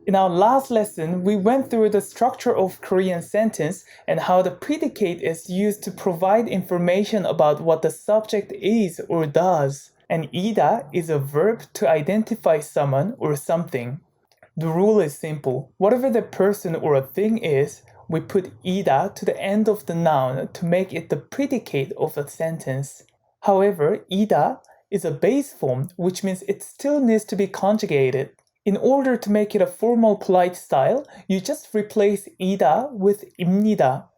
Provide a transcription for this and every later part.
In our last lesson, we went through the structure of Korean sentence and how the predicate is used to provide information about what the subject is or does. And ida is a verb to identify someone or something. The rule is simple. Whatever the person or a thing is, we put ida to the end of the noun to make it the predicate of a sentence. However, ida is a base form, which means it still needs to be conjugated. In order to make it a formal polite style, you just replace ida with 입니다.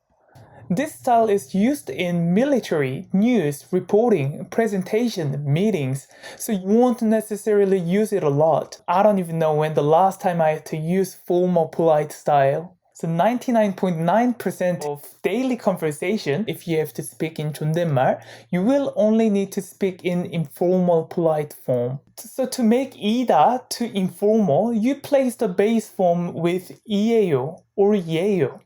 This style is used in military, news, reporting, presentation, meetings, so you won't necessarily use it a lot. I don't even know when the last time I had to use formal polite style. So 99.9% of daily conversation, if you have to speak in 존댓말, you will only need to speak in informal polite form. So to make ida to informal, you place the base form with 이에요 or 예요.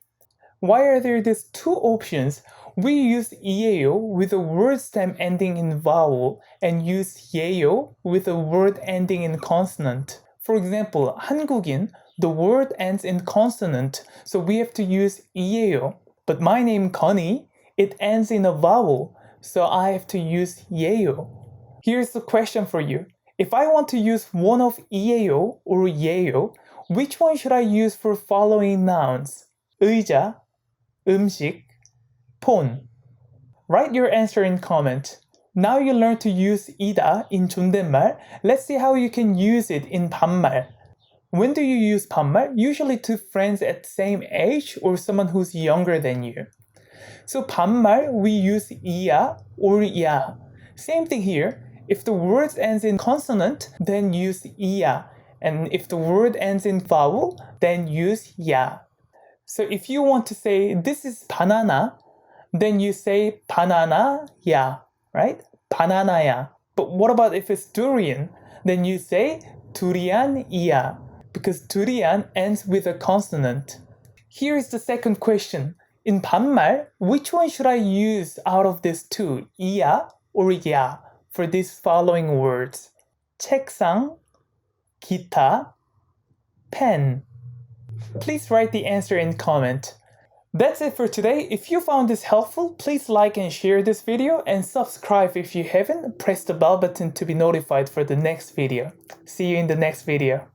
Why are there these two options? We use 이에요 with a word stem ending in vowel and use 예요 with a word ending in consonant. For example, 한국인, the word ends in consonant, so we have to use 이에요. But my name Connie, it ends in a vowel, so I have to use 예요. Here's the question for you. If I want to use one of 이에요 or 예요, which one should I use for following nouns? 의자, 음식, 폰. Write your answer in comment. Now you learn to use ida in 존댓말. Let's see how you can use it in 반말. When do you use 반말? Usually to friends at the same age or someone who's younger than you. So 반말, we use 이야 or 야. Same thing here. If the word ends in consonant, then use 이야. And if the word ends in vowel, then use 야. So if you want to say, this is banana, then you say banana야, right? 바나나야. But what about if it's durian? Then you say 두리안이야, because durian ends with a consonant. Here's the second question. In 반말, which one should I use out of these two, 이야 or 야, for these following words? 책상, 기타, pen. Please write the answer in comment. That's it for today. If you found this helpful, please like and share this video and subscribe if you haven't. Press the bell button to be notified for the next video. See you in the next video.